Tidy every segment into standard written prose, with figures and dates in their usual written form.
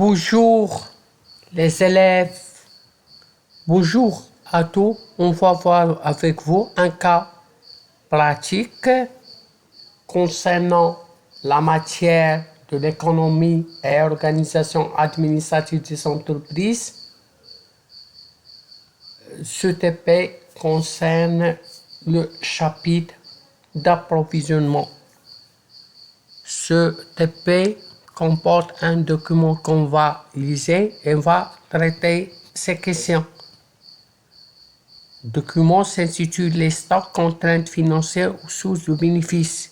Bonjour les élèves, bonjour à tous. On va voir avec vous un cas pratique concernant la matière de l'économie et organisation administrative des entreprises. Ce TP concerne le chapitre d'approvisionnement. Ce TP comporte un document qu'on va lire et va traiter ces questions. Le document s'intitule Les stocks, contraintes financières ou sources de bénéfices.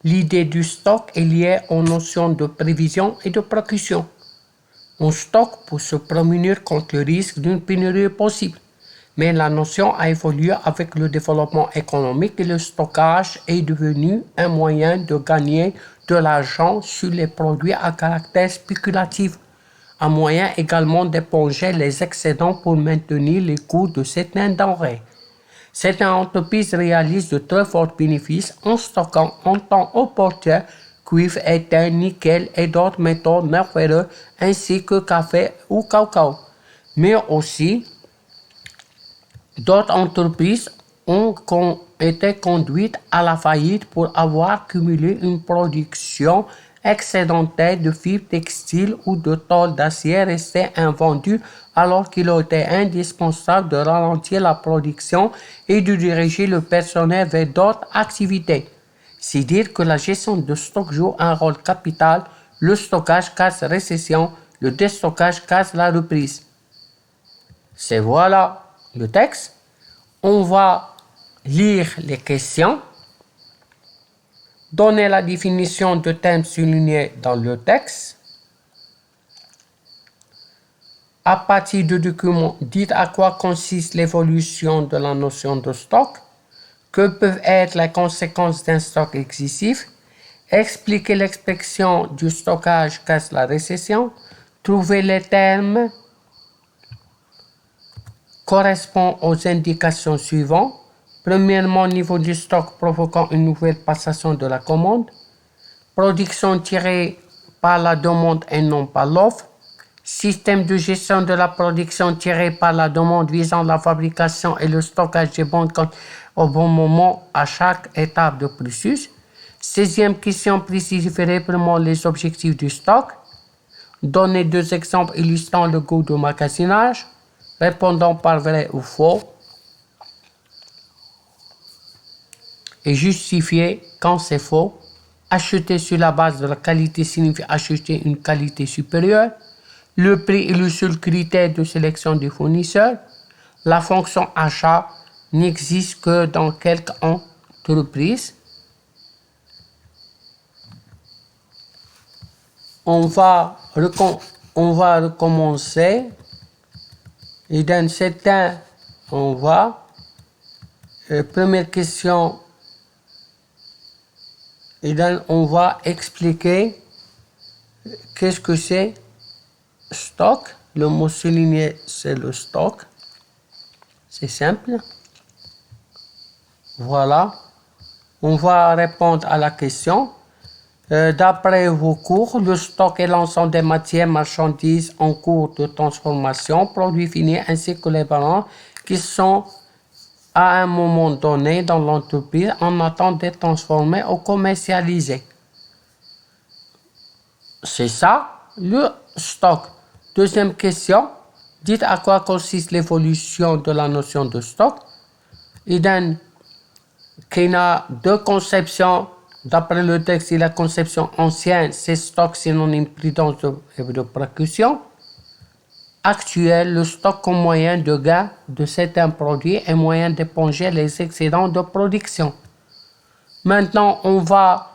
L'idée du stock est liée aux notions de prévision et de précaution. On stocke pour se prémunir contre le risque d'une pénurie possible. Mais la notion a évolué avec le développement économique et le stockage est devenu un moyen de gagner de l'argent sur les produits à caractère spéculatif, un moyen également d'éponger les excédents pour maintenir les coûts de certaines denrées. Certaines entreprises réalisent de très forts bénéfices en stockant en temps opportun cuivre, étain, nickel et d'autres métaux nerveux ainsi que café ou cacao. Mais aussi, d'autres entreprises ont été conduites à la faillite pour avoir cumulé une production excédentaire de fibres textiles ou de tôles d'acier restées invendues alors qu'il était indispensable de ralentir la production et de diriger le personnel vers d'autres activités. C'est dire que la gestion de stock joue un rôle capital. Le stockage casse la récession, le déstockage casse la reprise. C'est voilà le texte. On va lire les questions, donner la définition de thème souligné dans le texte. À partir du document, dites à quoi consiste l'évolution de la notion de stock, que peuvent être les conséquences d'un stock excessif, expliquer l'expression du stockage casse la récession, trouver les termes correspond aux indications suivantes. Premièrement, niveau du stock provoquant une nouvelle passation de la commande. Production tirée par la demande et non par l'offre. Système de gestion de la production tirée par la demande visant la fabrication et le stockage des bons comptes au bon moment à chaque étape de processus. 16e question précise brièvement les objectifs du stock. Donnez 2 exemples illustrant le coût de magasinage. Répondant par vrai ou faux et justifier quand c'est faux. Acheter sur la base de la qualité signifie acheter une qualité supérieure. Le prix est le seul critère de sélection des fournisseurs. La fonction achat n'existe que dans quelques entreprises. On va recommencer. Et dans certains, on va. Première question. Et donc, on va expliquer qu'est-ce que c'est stock. Le mot souligné, c'est le stock. C'est simple. Voilà. On va répondre à la question. D'après vos cours, le stock est l'ensemble des matières, marchandises en cours de transformation, produits finis ainsi que les balances qui sont à un moment donné dans l'entreprise en attente d'être transformés ou commercialisés. C'est ça, le stock. Deuxième question, dites à quoi consiste l'évolution de la notion de stock. Il y a 2 conceptions. D'après le texte, la conception ancienne, c'est stock synonyme prudence et de précaution. Actuel, le stock comme moyen de gain de certains produits et moyen d'éponger les excédents de production. Maintenant, on va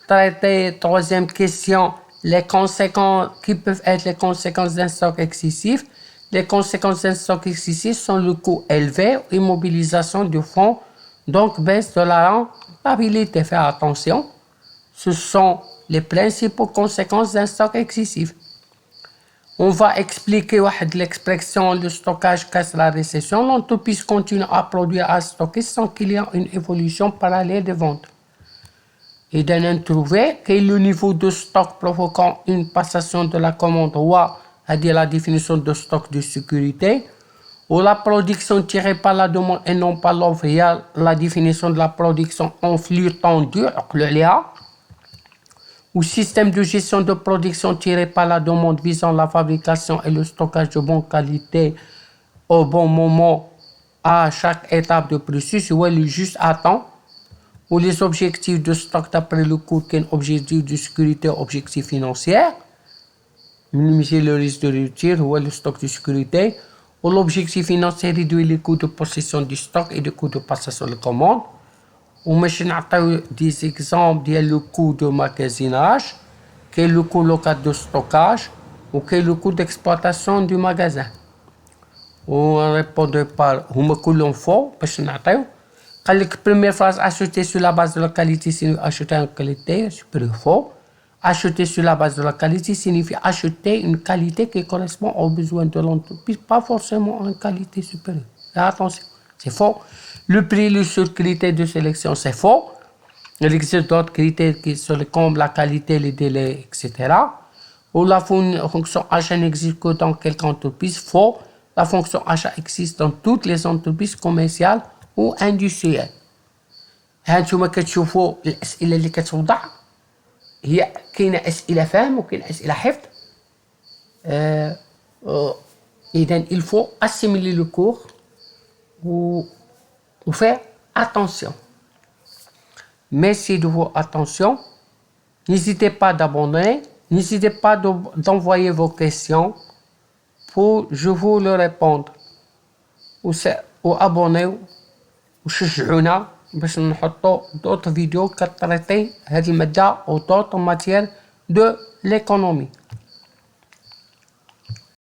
traiter 3e question, les conséquences, qui peuvent être les conséquences d'un stock excessif. Les conséquences d'un stock excessif sont le coût élevé, immobilisation du fonds, donc baisse de la rentabilité. Faire attention, ce sont les principales conséquences d'un stock excessif. On va expliquer l'expression le stockage casse la récession. L'entreprise continue à produire, à stocker sans qu'il y ait une évolution parallèle des ventes. إذا trouver quel est le niveau de stock provoquant une passation de la commande هو هذه la définition de stock de sécurité ou la production tirée par la demande et non par l'offre il y a la définition de la production en flux tendu ou système de gestion de production tiré par la demande visant la fabrication et le stockage de bonne qualité au bon moment à chaque étape de processus ou le juste à temps ou les objectifs de stock d'après le coût qu'un objectif de sécurité objectif financier minimiser le risque de rupture ou le stock de sécurité ou l'objectif financier réduire les coûts de possession du stock et les coûts de passation de commande وماش نعطيو دي زيكزامبل ديال لو كو دو ماغازيناج كاين لو كو لوكال دو ستوكاج وكاين لو كو ديكسبلوطاسيون دو ماغازان و ريبوندو بار هما كلهم فو باش نعطيو قال لك première phrase acheter sur la base de la qualité signifie acheter une qualité supérieure faux acheter sur la base de la qualité signifie acheter une qualité qui correspond aux besoins de l'entreprise pas forcément une qualité supérieure attention c'est faux. Le prix, le seul critère de sélection, c'est faux. Il existe d'autres critères qui sont comme la qualité, les délais, etc. Ou la fonction achat n'existe que dans quelques entreprises, faux. La fonction achat existe dans toutes les entreprises commerciales ou industrielles. هانتوما كتشوفوا الأسئلة اللي كتوضع هي كاينة أسئلة فهم وكاينة أسئلة حفظ. إذا il faut assimiler le cours ou faire attention. Merci de votre attention. N'hésitez pas d'abonner. N'hésitez pas d'envoyer vos questions pour je vous le répondre. Ou abonnez وشجعونا باش نحطوا d'autres vidéos كتريتي هذه المادة ou d'autres matières de l'économie.